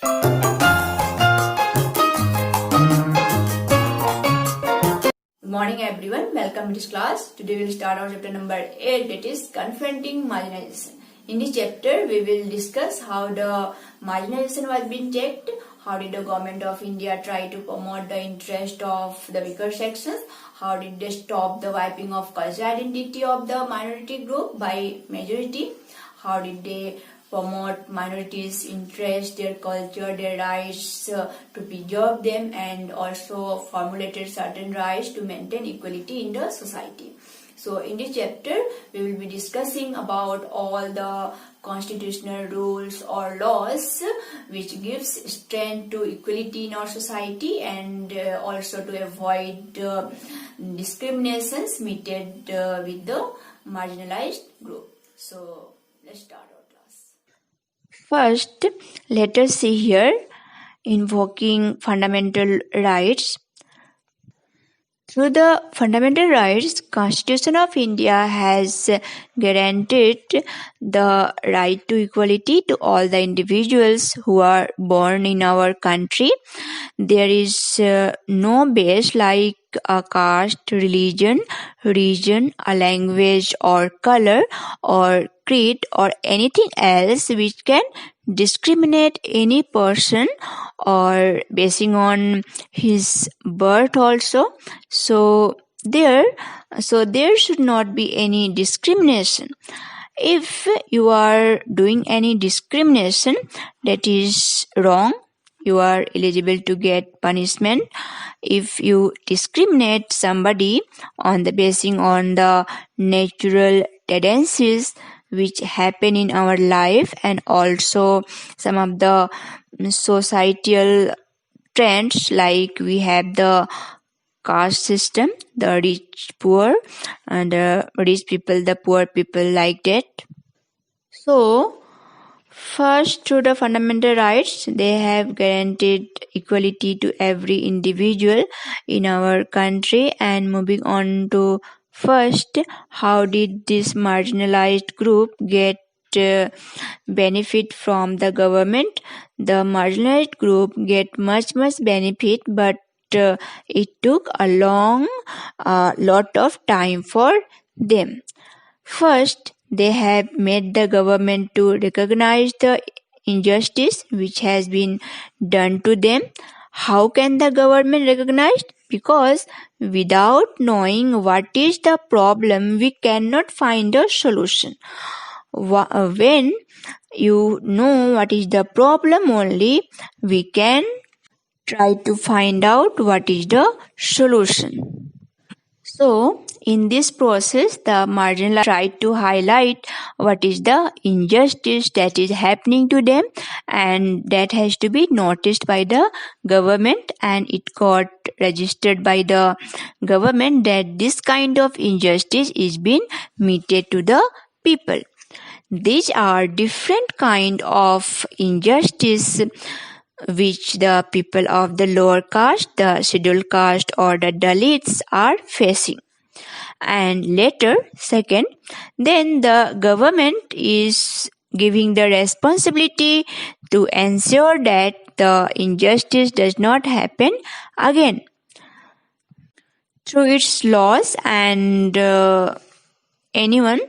Good morning everyone, welcome to this class. Today we will start our chapter number 8, that is Confronting Marginalisation. In this chapter we will discuss how the marginalization was being checked, how did the government of India try to promote the interest of the weaker sections, how did they stop the wiping of cultural identity of the minority group by majority, how did they promote minorities' interest, their culture, their rights to preserve them, and also formulated certain rights to maintain equality in the society. So in this chapter, we will be discussing about all the constitutional rules or laws which gives strength to equality in our society and also to avoid discriminations meted with the marginalized group. So let's start our class. First, let us see here invoking fundamental rights. Through the fundamental rights, Constitution of India has guaranteed the right to equality to all the individuals who are born in our country. There is no base like a caste, religion, region, a language or color or creed or anything else which can discriminate any person or basing on his birth also. So there should not be any discrimination. If you are doing any discrimination, that is wrong. You are eligible to get punishment. If you discriminate somebody on the basing on the natural tendencies which happen in our life and also some of the societal trends, like we have the caste system, the rich poor and the rich people, the poor people, like that. So first, through the fundamental rights, they have guaranteed equality to every individual in our country. And moving on to first, how did this marginalized group get benefit from the government? The marginalized group get much benefit, but it took a lot of time for them. First, they have made the government to recognize the injustice which has been done to them. How can the government recognize? Because without knowing what is the problem, we cannot find a solution. When you know what is the problem only, we can try to find out what is the solution. So, in this process, the marginalized try to highlight what is the injustice that is happening to them, and that has to be noticed by the government, and it got registered by the government that this kind of injustice is being meted to the people. These are different kind of injustice which the people of the lower caste, the scheduled caste or the Dalits are facing. And later, second, then the government is giving the responsibility to ensure that the injustice does not happen again. Through its laws, and anyone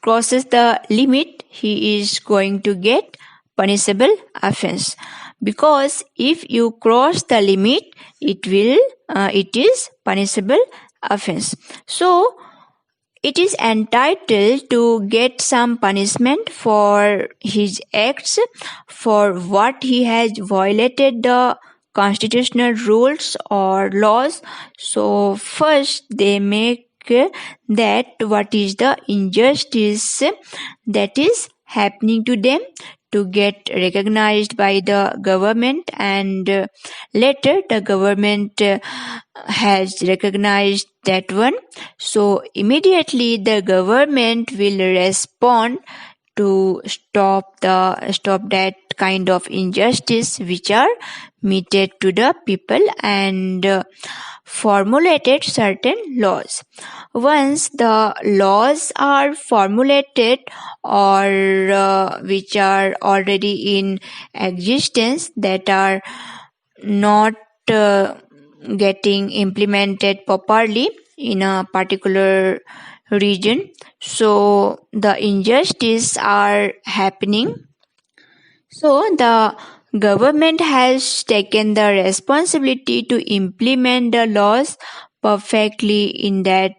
crosses the limit, he is going to get punishable offense. Because if you cross the limit, it is punishable offense. So it is entitled to get some punishment for his acts, for what he has violated the constitutional rules or laws. So first they make that what is the injustice that is happening to them to get recognized by the government, and later the government has recognized that one. So immediately the government will respond to stop that kind of injustice which are meted to the people and formulated certain laws. Once the laws are formulated or which are already in existence that are not getting implemented properly in a particular region, so the injustices are happening. So the government has taken the responsibility to implement the laws perfectly in that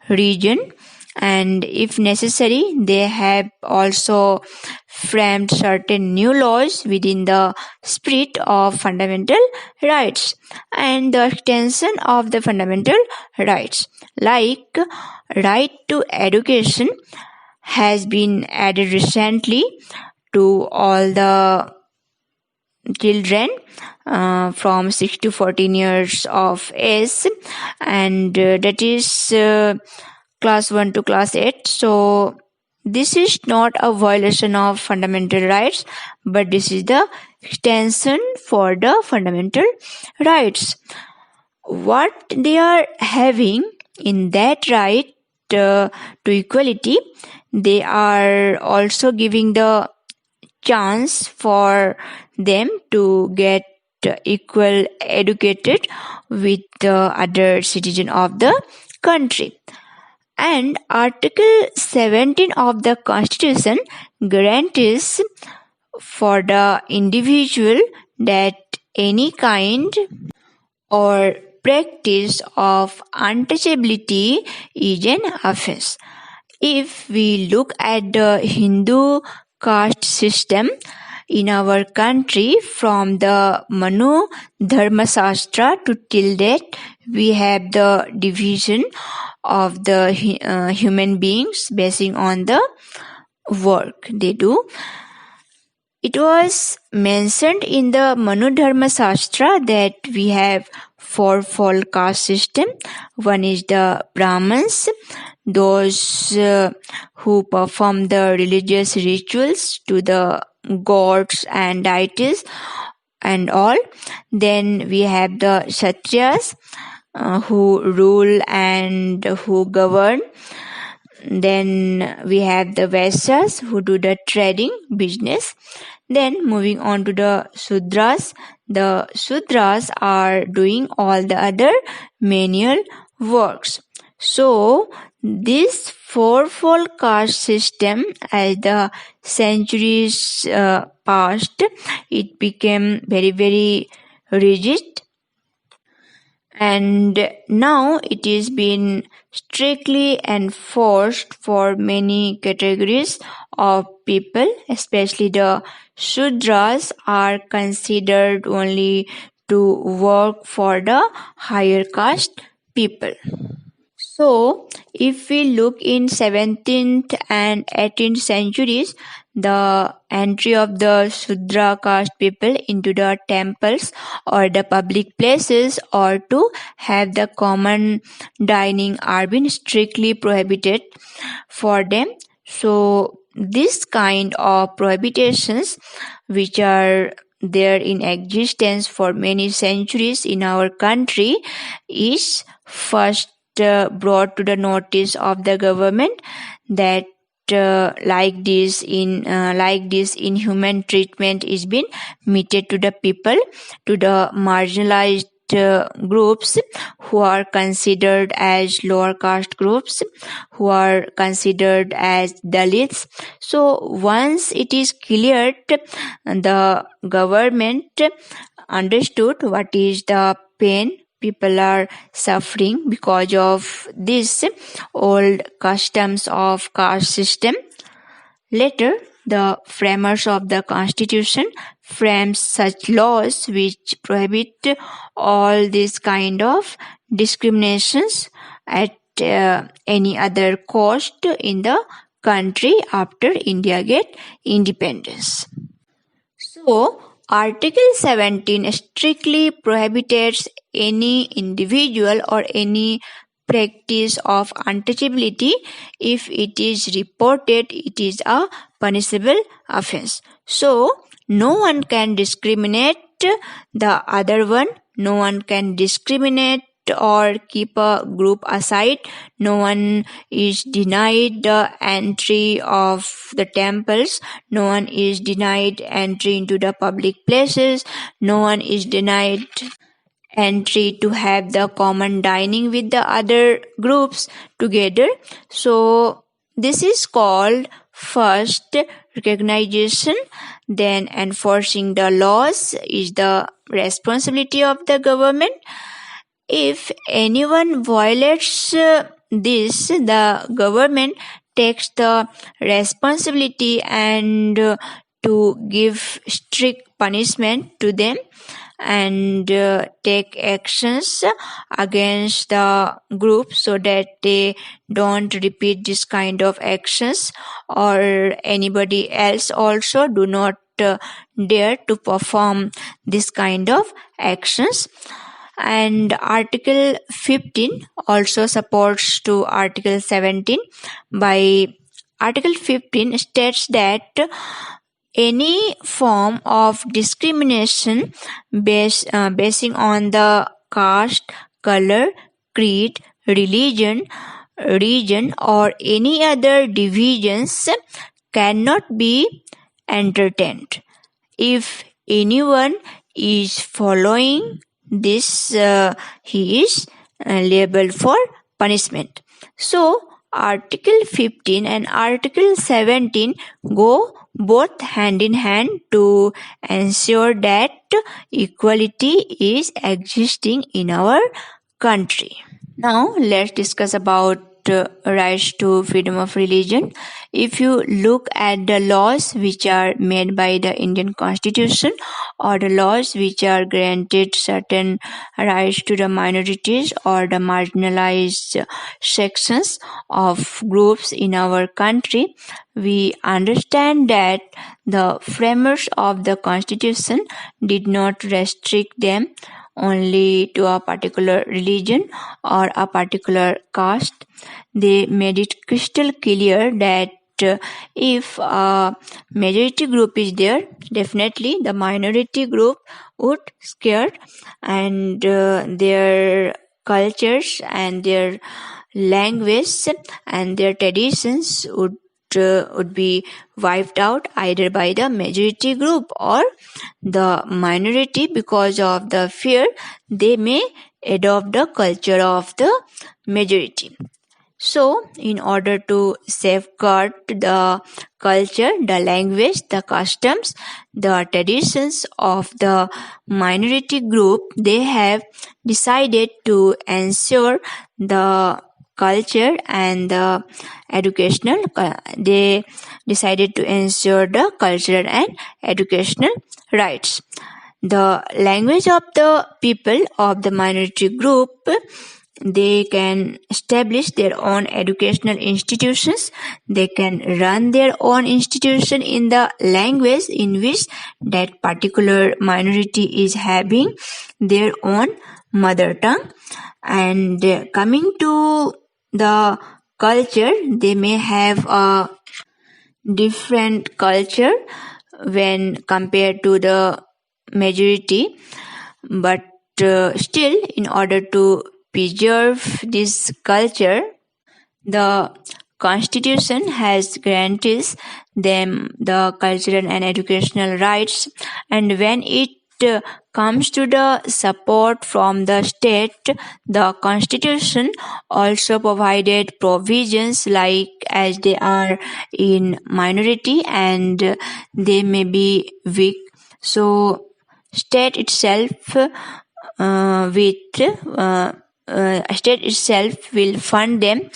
region, and if necessary they have also framed certain new laws within the spirit of fundamental rights and the extension of the fundamental rights, like right to education has been added recently to all the children from 6 to 14 years of age, and that is class 1 to class 8. So this is not a violation of fundamental rights, but this is the extension for the fundamental rights. What they are having in that right to equality, they are also giving the chance for them to get equal educated with the other citizen of the country. And Article 17 of the Constitution guarantees for the individual that any kind or practice of untouchability is an offense. If we look at the Hindu caste system in our country from the Manu Dharma Shastra to till date, we have the division of the human beings basing on the work they do. It was mentioned in the Manu Dharma Shastra that we have fourfold caste system. One is the Brahmins, those who perform the religious rituals to the gods and deities and all. Then we have the Kshatriyas who rule and who govern. Then we have the Vaishyas who do the trading business. Then moving on to the Sudras. The Sudras are doing all the other manual works. So this fourfold caste system, as the centuries passed, it became very, very rigid. And now it is being strictly enforced for many categories of people, especially the Shudras are considered only to work for the higher caste people. So, if we look in 17th and 18th centuries, the entry of the Shudra caste people into the temples or the public places or to have the common dining are being strictly prohibited for them. So, this kind of prohibitions which are there in existence for many centuries in our country is first brought to the notice of the government that like this inhuman treatment is being meted to the people, to the marginalized groups who are considered as lower caste groups, who are considered as Dalits. So once it is cleared, the government understood what is the pain people are suffering because of this old customs of caste system. Later, the framers of the constitution framed such laws which prohibit all this kind of discriminations at any other cost in the country after India get independence. So, Article 17 strictly prohibits any individual or any practice of untouchability. If it is reported, it is a punishable offense. So no one can discriminate the other one. No one can discriminate or keep a group aside. No one is denied the entry of the temples. No one is denied entry into the public places. No one is denied entry to have the common dining with the other groups together. So this is called first recognition. Then enforcing the laws is the responsibility of the government. If anyone violates this, the government takes the responsibility and to give strict punishment to them and take actions against the group so that they don't repeat this kind of actions, or anybody else also do not dare to perform this kind of actions. And Article 15 also supports to Article 17. By Article 15 states that any form of discrimination basing on the caste, color, creed, religion, region, or any other divisions cannot be entertained. If anyone is following this, he is liable for punishment. So Article 15 and Article 17 go both hand in hand to ensure that equality is existing in our country. Now let's discuss about rights to freedom of religion. If you look at the laws which are made by the Indian Constitution, or the laws which are granted certain rights to the minorities or the marginalized sections of groups in our country, we understand that the framers of the Constitution did not restrict them only to a particular religion or a particular caste. They made it crystal clear that if a majority group is there, definitely the minority group would scared, and their cultures and their language and their traditions would be wiped out either by the majority group or the minority. Because of the fear, they may adopt the culture of the majority. So, in order to safeguard the culture, the language, the customs, the traditions of the minority group, they have decided to ensure the culture and the educational, they decided to ensure the cultural and educational rights. The language of the people of the minority group, they can establish their own educational institutions. They can run their own institution in the language in which that particular minority is having their own mother tongue. And coming to the culture, they may have a different culture when compared to the majority, but still, in order to preserve this culture, the Constitution has granted them the cultural and educational rights. And when it comes to the support from the state, the Constitution also provided provisions like as they are in minority and they may be weak. So state itself state itself will fund them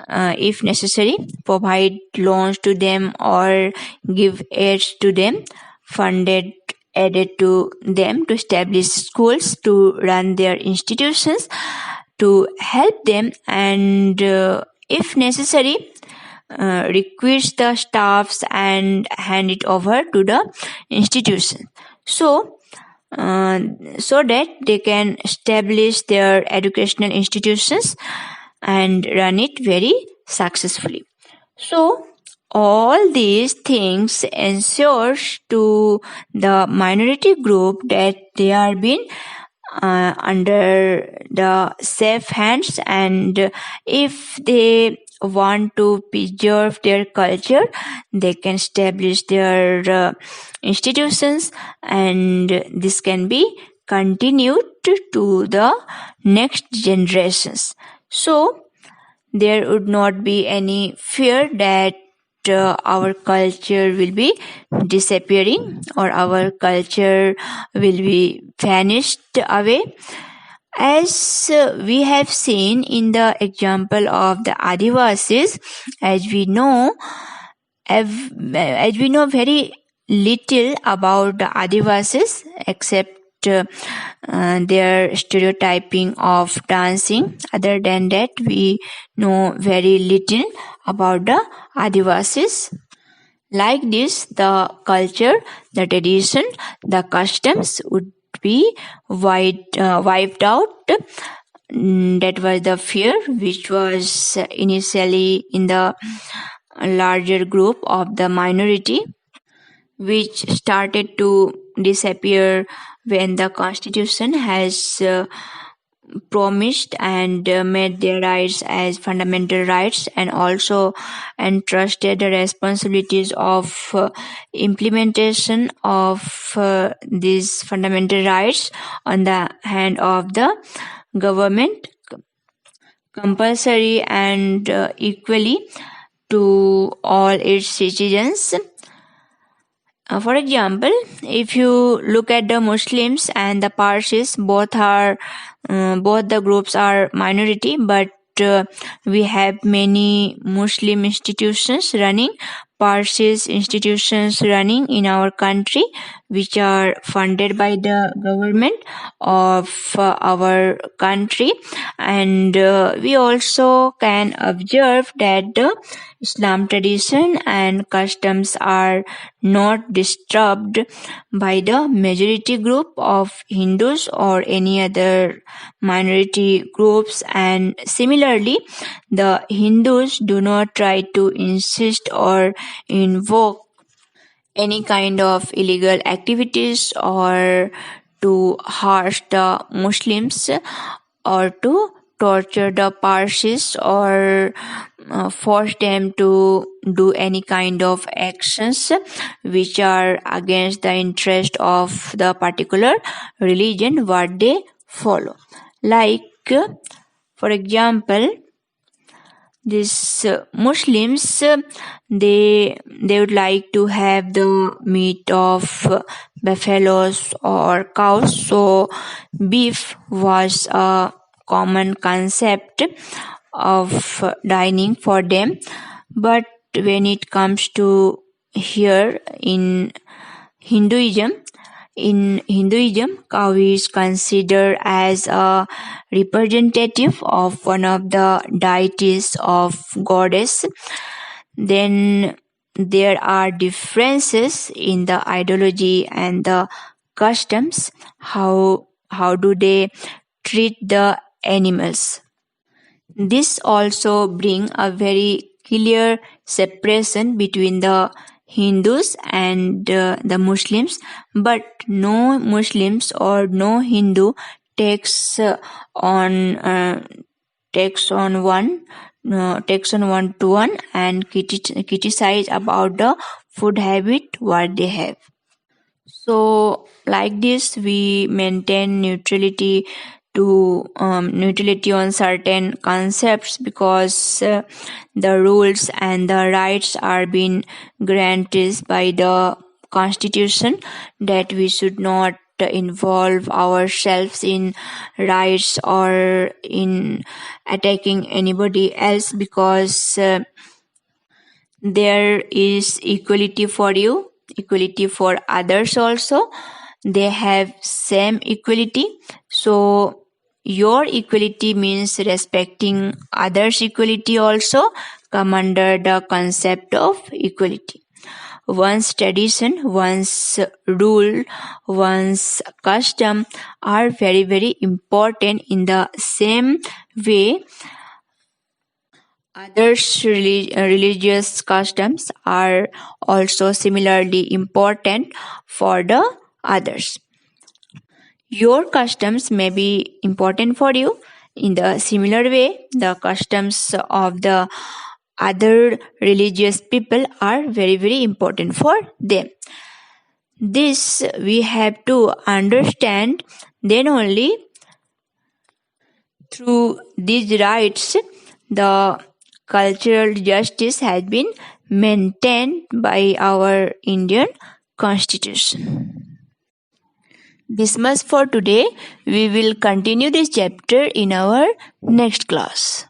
if necessary, provide loans to them or give aids to them, funded added to them to establish schools, to run their institutions, to help them, and if necessary request the staffs and hand it over to the institution. So that they can establish their educational institutions and run it very successfully. So All these things ensures to the minority group that they are being under the safe hands, and if they want to preserve their culture, they can establish their institutions, and this can be continued to the next generations. So there would not be any fear that our culture will be disappearing or our culture will be vanished away. As we have seen in the example of the Adivasis, as we know very little about the Adivasis except their stereotyping of dancing. Other than that, we know very little about the Adivasis. Like this, the culture, the tradition, the customs would be wiped out. That was the fear which was initially in the larger group of the minority, which started to disappear when the constitution has promised and made their rights as fundamental rights, and also entrusted the responsibilities of implementation of these fundamental rights on the hand of the government, compulsory and equally to all its citizens. For example, if you look at the Muslims and the Parsis, both the groups are minority, but we have many Muslim institutions running, Parsis institutions running in our country, which are funded by the government of our country. And we also can observe that the Islam tradition and customs are not disturbed by the majority group of Hindus or any other minority groups, and similarly the Hindus do not try to insist or invoke any kind of illegal activities or to harsh the Muslims or to torture the Parsis or force them to do any kind of actions which are against the interest of the particular religion what they follow. Like, for example, these Muslims, they would like to have the meat of buffaloes or cows, so beef was a common concept of dining for them. But when it comes to here in Hinduism, cow is considered as a representative of one of the deities of goddess. Then there are differences in the ideology and the customs. How do they treat the animals? This also brings a very clear separation between the Hindus and the Muslims, but no Muslims or no Hindu takes on one to one and criticize about the food habit what they have. So like this, we maintain neutrality on certain concepts because the rules and the rights are being granted by the constitution, that we should not involve ourselves in rights or in attacking anybody else, because there is equality for you, equality for others also. They have same equality. So your equality means respecting others' equality also come under the concept of equality. One's tradition, one's rule, one's custom are very, very important. In the same way, Others religious customs are also similarly important for the others. Your customs may be important for you. In the similar way, the customs of the other religious people are very, very important for them. This we have to understand, then only through these rights the cultural justice has been maintained by our Indian Constitution. This much for today. We will continue this chapter in our next class.